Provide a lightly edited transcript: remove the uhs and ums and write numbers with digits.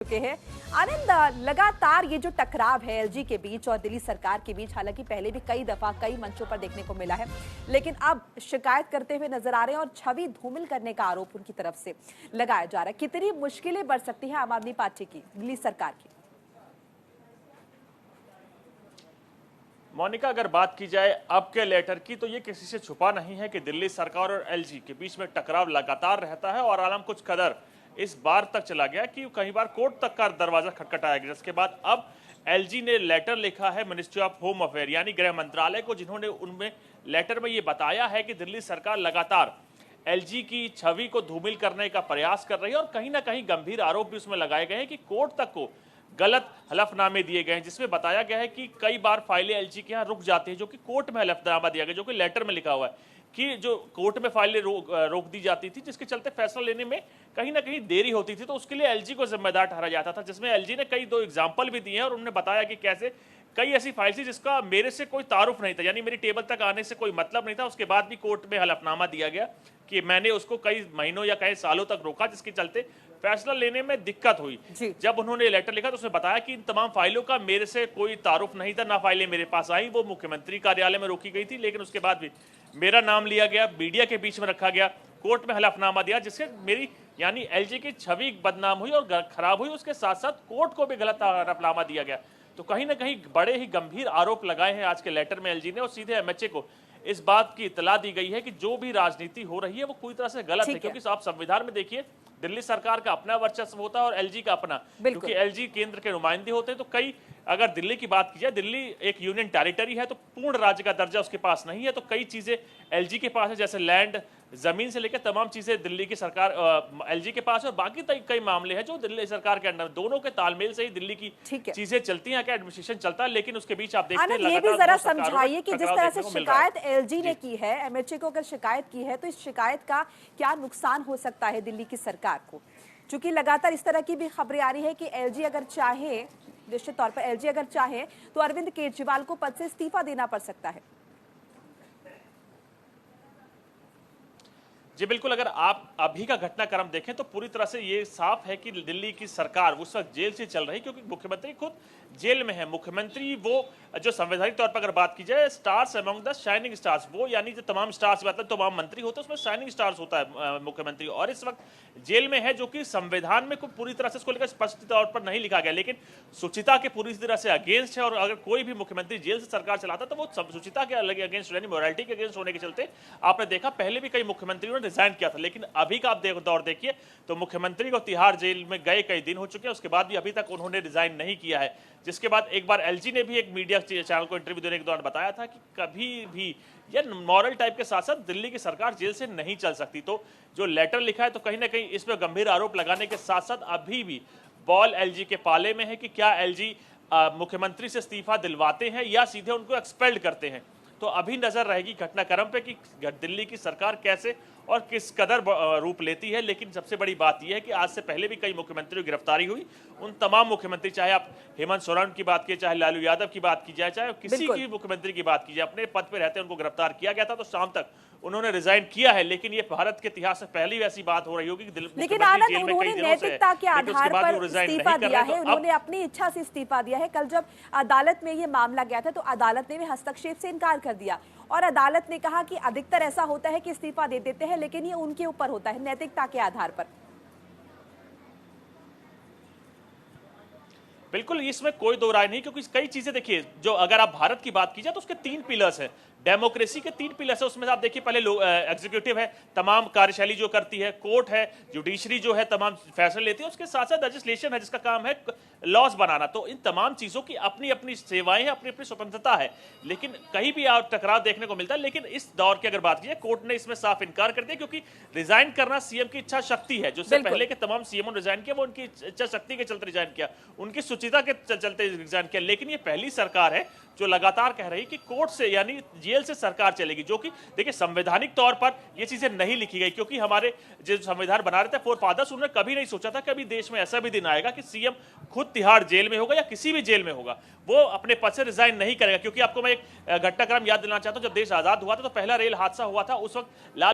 चुके हैं। आनंद, लगातार ये जो टकराव है एलजी के बीच और दिल्ली सरकार के बीच, हालांकि पहले भी कई दफा कई मंचों पर देखने को मिला है, लेकिन अब शिकायत करते हुए नजर आ रहे हैं और छवि धूमिल करने का आरोप उनकी तरफ से लगाया जा रहा है। कितनी मुश्किलें बढ़ सकती हैं आम आदमी पार्टी की दिल्ली सरकार की? मोनिका, अगर बात की जाए अब के लेटर की, तो ये किसी से छुपा नहीं है कि दिल्ली सरकार और एलजी के बीच में टकराव लगातार रहता है और आलम कुछ कदर इस बार तक चला गया कि कई बार कोर्ट तक का दरवाजा खटखटाया गया, जिसके बाद अब एलजी ने लेटर लिखा है मिनिस्ट्री ऑफ होम अफेयर यानी गृह मंत्रालय को, जिन्होंने उनमें लेटर में ये बताया है कि दिल्ली सरकार लगातार एलजी की छवि को धूमिल करने का प्रयास कर रही है और कहीं ना कहीं गंभीर आरोप भी उसमें लगाए गए हैं कि कोर्ट तक को गलत हलफनामे दिए गए हैं, जिसमें बताया गया है कि कई बार फाइलें एलजी के यहाँ रुक जाती है, जो कि कोर्ट में हलफनामा दिया गया, जो कि लेटर में लिखा हुआ है कि जो कोर्ट में फाइलें रोक दी जाती थी, जिसके चलते फैसला लेने में कहीं ना कहीं देरी होती थी, तो उसके लिए एलजी को जिम्मेदार ठहराया जाता था। जिसमें एलजी ने कई दो एग्जाम्पल भी दिए हैं और उन्होंने बताया कि कैसे कई ऐसी फाइल थी जिसका मेरे से कोई तारुफ नहीं था, यानी मेरी टेबल तक आने से कोई मतलब नहीं था, उसके बाद भी कोर्ट में हलफनामा दिया गया कि मैंने उसको कई महीनों या कई सालों तक रोका, जिसके चलते फैसला लेने में दिक्कत हुई। जब उन्होंने लेटर लिखा तो उसने बताया कि इन तमाम फाइलों का मेरे से कोई तारुफ नहीं था, ना फाइलें मेरे पास आई, वो मुख्यमंत्री कार्यालय में रोकी गई थी, लेकिन उसके बाद भी मेरा नाम लिया गया, मीडिया के बीच में रखा गया, कोर्ट में हलफनामा दिया, जिससे मेरी यानी एलजी की छवि बदनाम हुई और खराब हुई, उसके साथ साथ कोर्ट को भी गलत हलफनामा दिया गया। तो कहीं ना कहीं बड़े ही गंभीर आरोप लगाए हैं आज के लेटर में एलजी ने, और सीधे एमएचए को इस बात की इतला दी गई है कि जो भी राजनीति हो रही है वो पूरी तरह से गलत है, क्योंकि आप संविधान में देखिए दिल्ली सरकार का अपना वर्चस्व होता है और एलजी का अपना, क्योंकि एलजी केंद्र के नुमाइंदे होते हैं। तो कई अगर दिल्ली की बात की जाए, दिल्ली एक यूनियन टेरिटरी है, तो पूर्ण राज्य का दर्जा उसके पास नहीं है, तो कई चीजें एलजी के पास है, जैसे लैंड, जमीन से लेकर तमाम चीजें दिल्ली की सरकार एलजी के पास है, और बाकी कई मामले हैं जो दिल्ली सरकार के अंडर, दोनों के तालमेल से ही दिल्ली की चीजें चलती हैं, क्या एडमिनिस्ट्रेशन चलता है। लेकिन उसके बीच आप देखते हैं ये भी जरा समझाइए कि जिस तरह से शिकायत एलजी ने की है, एमएचए को अगर शिकायत की है, तो इस शिकायत का क्या नुकसान हो सकता है दिल्ली की सरकार को? चूंकि लगातार इस तरह की भी खबरें आ रही है कि एलजी अगर चाहे, निश्चित तौर पर एलजी अगर चाहे तो अरविंद केजरीवाल को पद से इस्तीफा देना पड़ सकता है। जी बिल्कुल, अगर आप अभी का घटनाक्रम देखें तो पूरी तरह से ये साफ है कि दिल्ली की सरकार उस वक्त जेल से चल रही, क्योंकि मुख्यमंत्री खुद जेल में है। मुख्यमंत्री वो जो संवैधानिक तौर पर अगर बात की जाए, stars among the shining stars, वो यानी जो तमाम स्टार्स मतलब तमाम मंत्री होते हैं उसमें शाइनिंग स्टार्स होता है मुख्यमंत्री, और इस वक्त जेल में है, जो कि संविधान में पूरी तरह से इसको लेकर स्पष्ट तौर पर नहीं लिखा गया, लेकिन शुचिता के पूरी तरह से अगेंस्ट है। और अगर कोई भी मुख्यमंत्री जेल से सरकार चलाता तो वो शुचिता के अगेंस्ट यानी मोरालिटी के अगेंस्ट होने के चलते आपने देखा पहले भी कई मुख्यमंत्रियों ने रिजाइन किया था। लेकिन अभी का आप दौर देखिए तो मुख्यमंत्री को तिहाड़ जेल में गए कई दिन हो चुके हैं, उसके बाद भी अभी तक उन्होंने रिजाइन नहीं किया है। जिसके बाद एक बार एलजी ने भी एक मीडिया चैनल को इंटरव्यू देने के दौरान बताया था कि कभी भी या मॉरल टाइप के साथ साथ दिल्ली की सरकार जेल से नहीं चल सकती। तो जो लेटर लिखा है तो कहीं ना कहीं इस पर गंभीर आरोप लगाने के साथ साथ अभी भी बॉल एलजी के पाले में है कि क्या एलजी मुख्यमंत्री से इस्तीफा दिलवाते हैं या सीधे उनको एक्सपेल्ड करते हैं। तो अभी नजर रहेगी घटनाक्रम पे कि दिल्ली की सरकार कैसे और किस कदर रूप लेती है। लेकिन सबसे बड़ी बात यह है कि आज से पहले भी कई मुख्यमंत्रियों की गिरफ्तारी हुई, उन तमाम मुख्यमंत्री, चाहे आप हेमंत सोरेन की बात की, चाहे लालू यादव की बात की जाए, चाहे किसी की मुख्यमंत्री की बात की जाए, अपने पद पर रहते उनको गिरफ्तार किया गया था, तो शाम तक उन्होंने रिजाइन किया है। लेकिन ये भारत के इतिहास में पहली ऐसी बात हो रही होगी कि लेकिन आनंद, उन्होंने नैतिकता के आधार पर इस्तीफा दिया है, उन्होंने अपनी इच्छा से इस्तीफा दिया है। कल जब अदालत में ये मामला गया था तो अदालत ने भी हस्तक्षेप से इनकार कर दिया और अदालत ने कहा कि अधिकतर ऐसा होता है कि इस्तीफा दे देते हैं, लेकिन ये उनके ऊपर होता है नैतिकता के आधार पर। बिल्कुल, इसमें कोई दो राय नहीं, क्योंकि कई चीजें देखिए, जो अगर आप भारत की बात की जाए तो उसके 3 पिलर्स हैं, डेमोक्रेसी के 3 पिलर्स है। उसमें आप देखिए, पहले एग्जीक्यूटिव है, तमाम कार्यशैली जो करती है, कोर्ट है, जुडिशरी जो है तमाम फैसले लेती है, उसके साथ साथ लेजिस्लेशन है जिसका काम है लॉज बनाना। तो इन तमाम चीजों की अपनी अपनी सेवाएं हैं, अपनी अपनी स्वतंत्रता है, लेकिन कहीं भी आप टकराव देखने को मिलता है। लेकिन इस दौर की अगर बात की जाए, कोर्ट ने इसमें साफ इनकार कर दिया, क्योंकि रिजाइन करना सीएम की इच्छा शक्ति है। जो से पहले के तमाम सीएमओ ने रिजाइन किया वो उनकी इच्छा शक्ति के चलते रिजाइन किया, उनकी सुचिता के चलते रिजाइन किया। लेकिन ये पहली सरकार है जो लगातार कह रही कि कोर्ट से यानी जेल से सरकार चलेगी, जो कि देखिए संवैधानिक तौर पर ये चीजें नहीं लिखी गई, क्योंकि हमारे जो संविधान बना रहे थे फोर फादर्स, उन्होंने कभी नहीं सोचा था कि अभी देश में ऐसा भी दिन आएगा कि सीएम खुद तिहाड़ जेल में होगा या किसी भी जेल में होगा, वो अपने पद से रिजाइन नहीं करेगा। क्योंकि आपको मैं एक घटनाक्रम याद दिलाना चाहता हूं, जब देश आजाद हुआ था तो पहला रेल हादसा हुआ था, उस वक्त